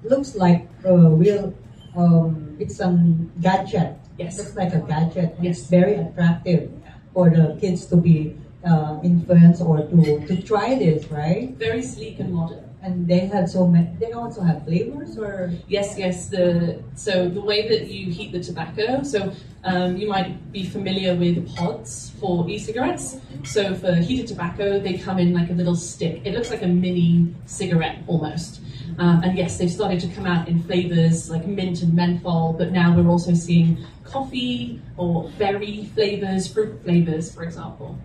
looks like a real, it's some gadget. Yes. Looks like a gadget. Yes. It's very attractive for the kids to be influenced or to try this, right? Very sleek and modern. And they have so many, they also have flavors or? Yes. So the way that you heat the tobacco, so you might be familiar with pods for e-cigarettes. So for heated tobacco, they come in like a little stick. It looks like a mini cigarette almost. And yes, they've started to come out in flavors like mint and menthol, but now we're also seeing coffee or berry flavors, fruit flavors, for example.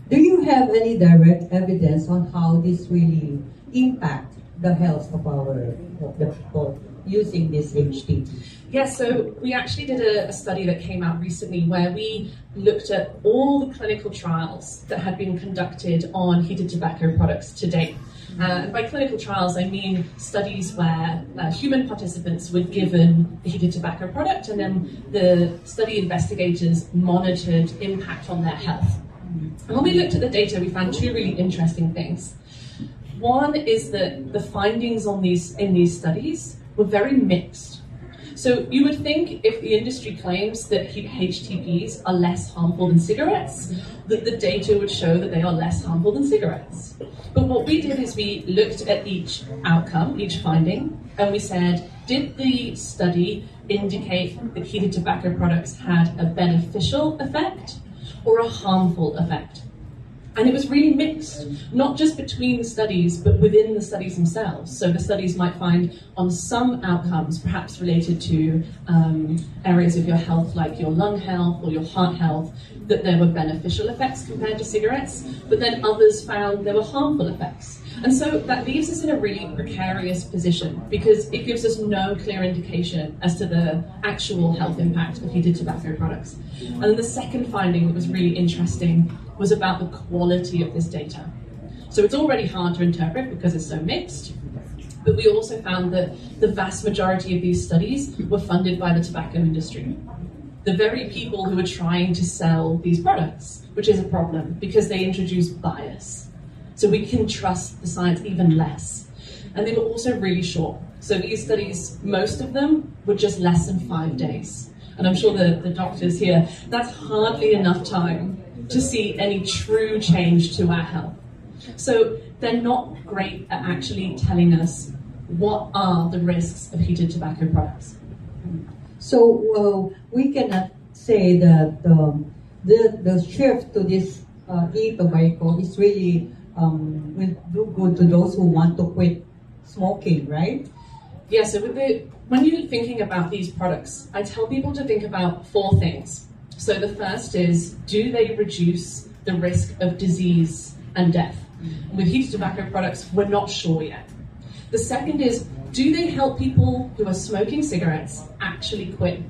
Do you have any direct evidence on how this really impact the health of the people using this HT? Yes, so we actually did a study that came out recently where we looked at all the clinical trials that had been conducted on heated tobacco products to date. And by clinical trials, I mean studies where human participants were given the heated tobacco product and then the study investigators monitored impact on their health. And when we looked at the data, we found two really interesting things. One is that the findings in these studies were very mixed. So you would think if the industry claims that HTPs are less harmful than cigarettes, that the data would show that they are less harmful than cigarettes. But what we did is we looked at each outcome, each finding, and we said, did the study indicate that heated tobacco products had a beneficial effect or a harmful effect? And it was really mixed, not just between the studies, but within the studies themselves. So the studies might find on some outcomes, perhaps related to areas of your health, like your lung health or your heart health, that there were beneficial effects compared to cigarettes, but then others found there were harmful effects. And so that leaves us in a really precarious position because it gives us no clear indication as to the actual health impact of heated tobacco products. And then the second finding that was really interesting was about the quality of this data. So it's already hard to interpret because it's so mixed, but we also found that the vast majority of these studies were funded by the tobacco industry. The very people who are trying to sell these products, which is a problem because they introduce bias. So we can trust the science even less. And they were also really short. So these studies, most of them were just less than 5 days. And I'm sure the doctors here, that's hardly enough time to see any true change to our health. So they're not great at actually telling us what are the risks of heated tobacco products. So we cannot say that the shift to this e-tobacco is really will do good to those who want to quit smoking, right? Yeah, so when you're thinking about these products, I tell people to think about 4 things. So the first is, do they reduce the risk of disease and death? With heated tobacco products, we're not sure yet. The second is, do they help people who are smoking cigarettes actually quit?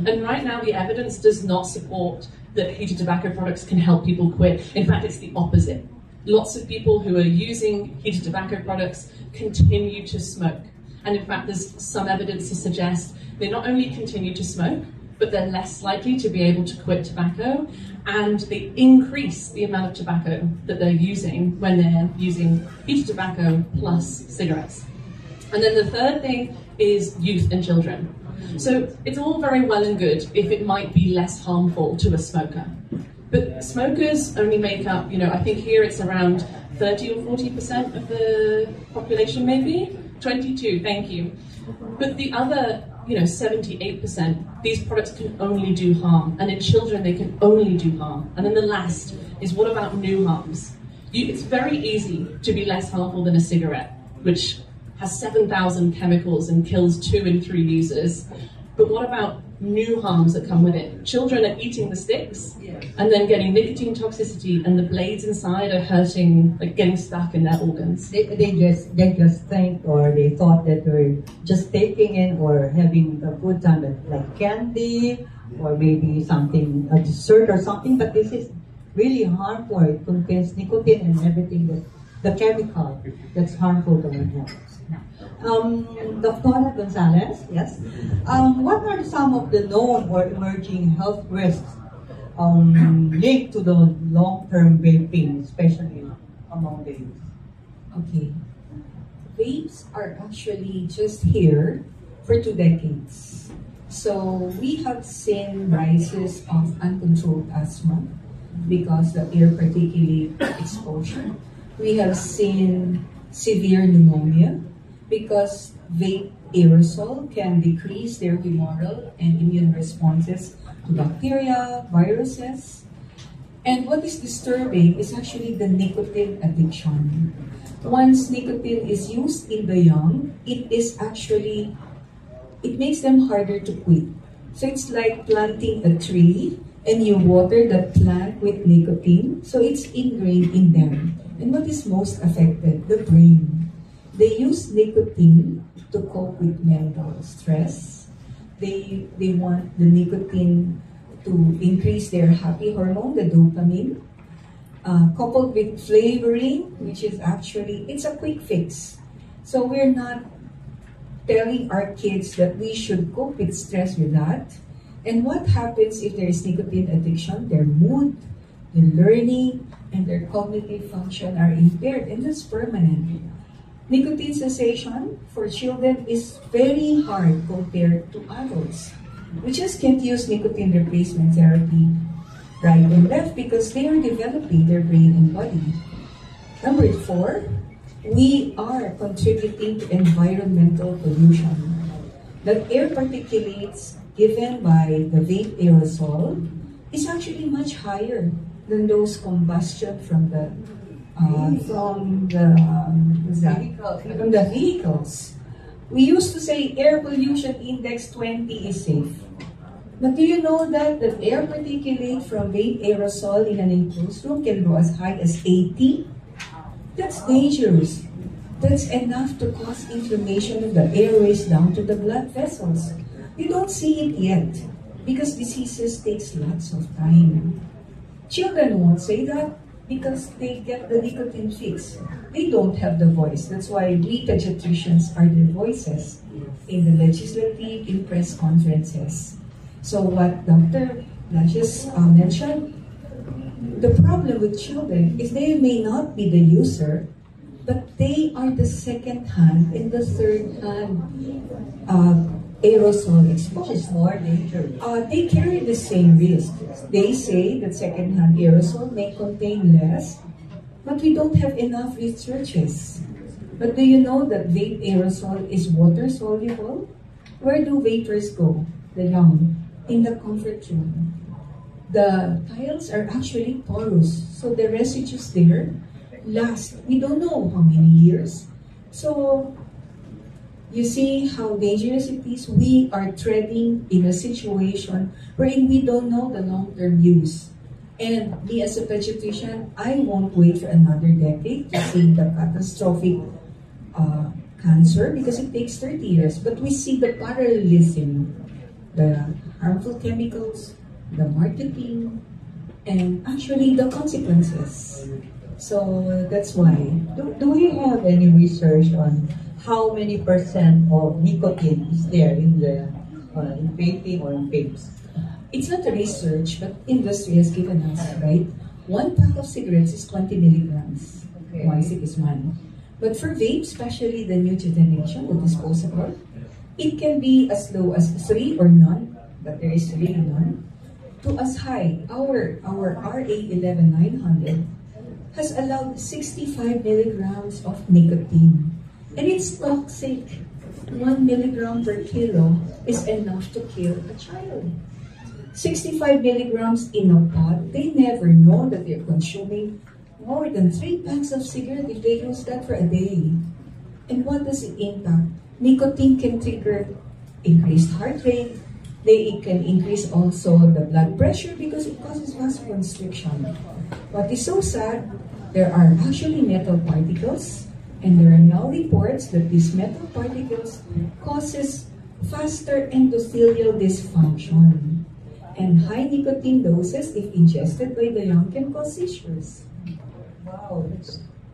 And right now, the evidence does not support that heated tobacco products can help people quit. In fact, it's the opposite. Lots of people who are using heated tobacco products continue to smoke. And in fact, there's some evidence to suggest they not only continue to smoke, but they're less likely to be able to quit tobacco, and they increase the amount of tobacco that they're using when they're using heated tobacco plus cigarettes. And then the third thing is youth and children. So it's all very well and good if it might be less harmful to a smoker. But smokers only make up, I think here it's around 30 or 40% of the population, maybe? 22, thank you. But the other, 78%, these products can only do harm. And in children, they can only do harm. And then the last is, what about new harms? It's very easy to be less harmful than a cigarette, which has 7,000 chemicals and kills 2 in 3 users. But what about new harms that come with it? Children are eating the sticks and then getting nicotine toxicity, and the blades inside are hurting, like getting stuck in their organs. They just think, or they thought that they're just taking in or having a good time, like candy or maybe something, a dessert or something. But this is really harmful. It contains nicotine and everything, the chemical that's harmful to our health. Dr. Gonzalez, yes. What are some of the known or emerging health risks linked to the long-term vaping, especially among the youth? Okay. vapes are actually just here for 2 decades. So we have seen rises of uncontrolled asthma because of air particulate exposure. We have seen severe pneumonia because vape aerosol can decrease their humoral and immune responses to bacteria, viruses. And what is disturbing is actually the nicotine addiction. Once nicotine is used in the young, it makes them harder to quit. So it's like planting a tree and you water the plant with nicotine, so it's ingrained in them. And what is most affected? The brain. They use nicotine to cope with mental stress. They want the nicotine to increase their happy hormone, the dopamine, coupled with flavoring, which is actually, it's a quick fix. So we're not telling our kids that we should cope with stress with that. And what happens if there is nicotine addiction? Their mood, their learning, and their cognitive function are impaired, and that's permanent. Nicotine cessation for children is very hard compared to adults. We just can't use nicotine replacement therapy right and left because they are developing their brain and body. Number 4, we are contributing to environmental pollution. The air particulates given by the vape aerosol is actually much higher than those combustion from the vehicles. We used to say air pollution index 20 is safe. But do you know that the air particulate from vape aerosol in an enclosed room can go as high as 80? That's dangerous. That's enough to cause inflammation of the airways down to the blood vessels. You don't see it yet because diseases takes lots of time. Children won't say that because they get the nicotine fix. They don't have the voice. That's why we pediatricians are their voices in the legislative, in press conferences. So what Dr. Blanches mentioned, the problem with children is they may not be the user, but they are the second hand and the third hand aerosol exposure. Which is more dangerous. They carry the same risk. They say that second-hand aerosol may contain less, but we don't have enough researches. But do you know that vape aerosol is water soluble? Where do vapors go? The young, in the comfort room. The tiles are actually porous, so the residues there last, we don't know how many years. So you see how dangerous it is? We are treading in a situation wherein we don't know the long-term use. And me as a pediatrician, I won't wait for another decade to see the catastrophic cancer because it takes 30 years. But we see the parallelism, the harmful chemicals, the marketing, and actually the consequences. So that's why. Do we have any research on how many percent of nicotine is there in the in vaping or in vapes? It's not a research, but industry has given us, right? 1 pack of cigarettes is 20 milligrams. Okay. 1 stick is 1. But for vape, especially the new generation, the disposable, it can be as low as 3 or none, but there is really none, to as high. Our RA11900 has allowed 65 milligrams of nicotine. And it's toxic. 1 milligram per kilo is enough to kill a child. 65 milligrams in a pot, they never know that they're consuming more than 3 packs of cigarette if they use that for a day. And what does it impact? Nicotine can trigger increased heart rate. It can increase also the blood pressure because it causes vasoconstriction. What is so sad, there are actually metal particles, and there are now reports that these metal particles causes faster endothelial dysfunction. And high nicotine doses, if ingested by the young, can cause seizures. Wow,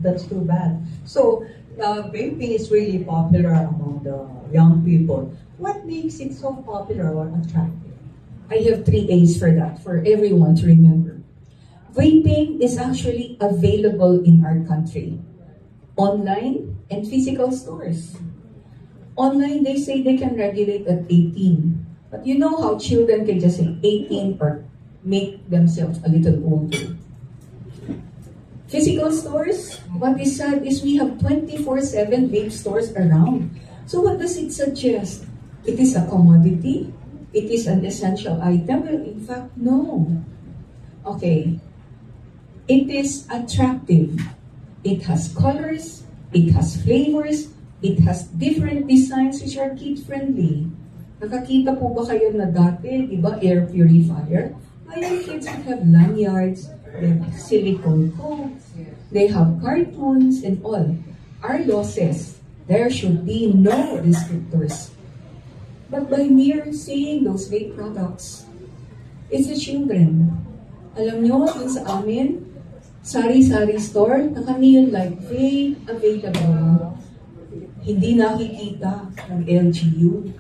that's too bad. So, vaping is really popular among the young people. What makes it so popular or attractive? I have 3 A's for that, for everyone to remember. Vaping is actually available in our country. online and physical stores. Online, they say they can regulate at 18. But you know how children can just say 18 or make themselves a little older. Physical stores, what is sad is we have 24/7 vape stores around. So what does it suggest? It is a commodity? It is an essential item? Well, in fact, no. Okay. It is attractive. It has colors, it has flavors, it has different designs which are kid-friendly. Nakakita po ba kayo na dati, di ba, air purifier? Ngayon, kids would have lanyards, they have silicone coats, they have cartoons and all. Our law says there should be no descriptors. But by mere seeing those vape products, it's the children. Alam nyo, dun sa amin, sari-sari store, naka-neon light, vape available. Hindi nakikita ng LGU.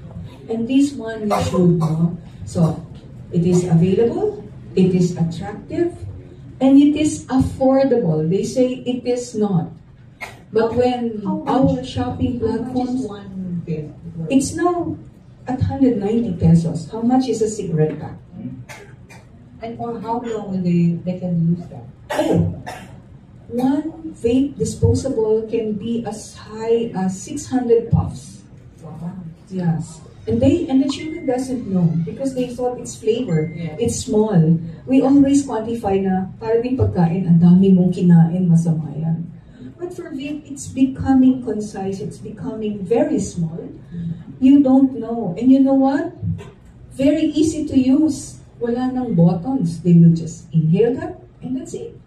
And this one we should know. So, it is available, it is attractive, and it is affordable. They say it is not. But when our shopping platforms, it's now at 190 pesos. How much is a cigarette pack? And for how long they can use that? Oh, one vape disposable can be as high as 600 puffs. Wow. Yes. And the children doesn't know because they thought it's flavor. Yeah. It's small. We always quantify na para din pagkain, ang dami mong kinain, masama yan. But for vape, it's becoming concise. It's becoming very small. You don't know. And you know what? Very easy to use. Wala nang buttons. They will just inhale that and that's it.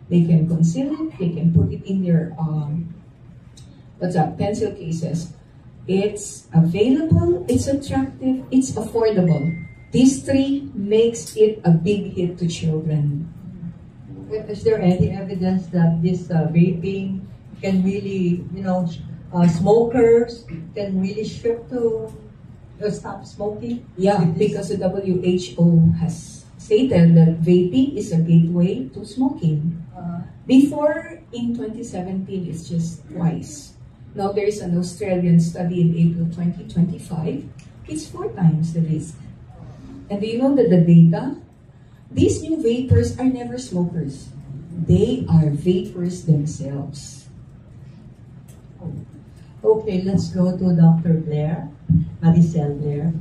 They can conceal it. They can put it in their pencil cases. It's available, it's attractive, it's affordable. These three makes it a big hit to children. Is there any evidence that this vaping can really, smokers can really shift to stop smoking? Yeah, because the WHO has stated that vaping is a gateway to smoking. Before, in 2017, it's just twice. Now, there is an Australian study in April 2025. It's 4 times the risk. And do you know that the data? These new vapors are never smokers. They are vapors themselves. Okay, let's go to Dr. Blair, Maricel Blair.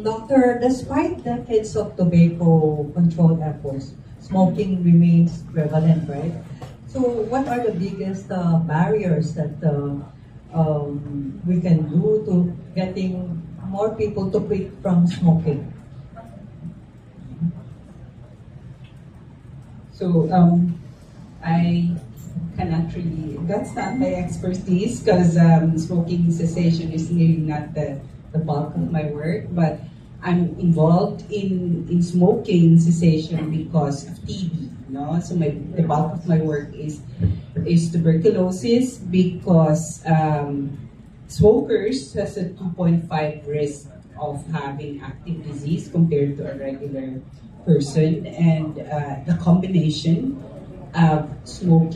Doctor, despite decades of tobacco control efforts, smoking remains prevalent, right? So what are the biggest barriers that we can do to getting more people to quit from smoking? So I cannot really, that's not my expertise because smoking cessation is really not the bulk of my work, but I'm involved in smoking cessation because of TB. No, so the bulk of my work is tuberculosis because smokers has a 2.5 risk of having active disease compared to a regular person, and the combination of smoking